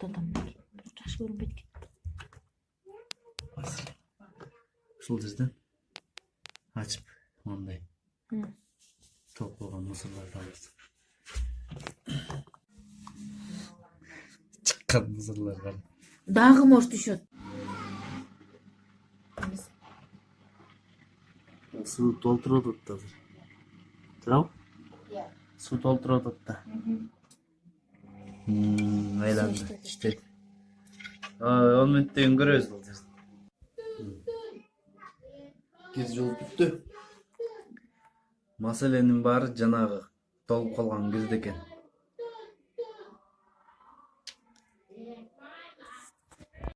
токтотом. Жакшы көрүнбөйт экен. Ушул жерден ачып мындай толкулган мусорларды алабыз. Чыккан мусорлар бар. Дагы мош түшөт. Суу толтуруп атат азыр. Туурабы? Суу толтуруп атат да. Айланды. Иштейт. 10 мүнөттөн көрөбүз бул жерде. Кир жуып бүттү. Маселенин баары жанагы толуп калган кезде экен.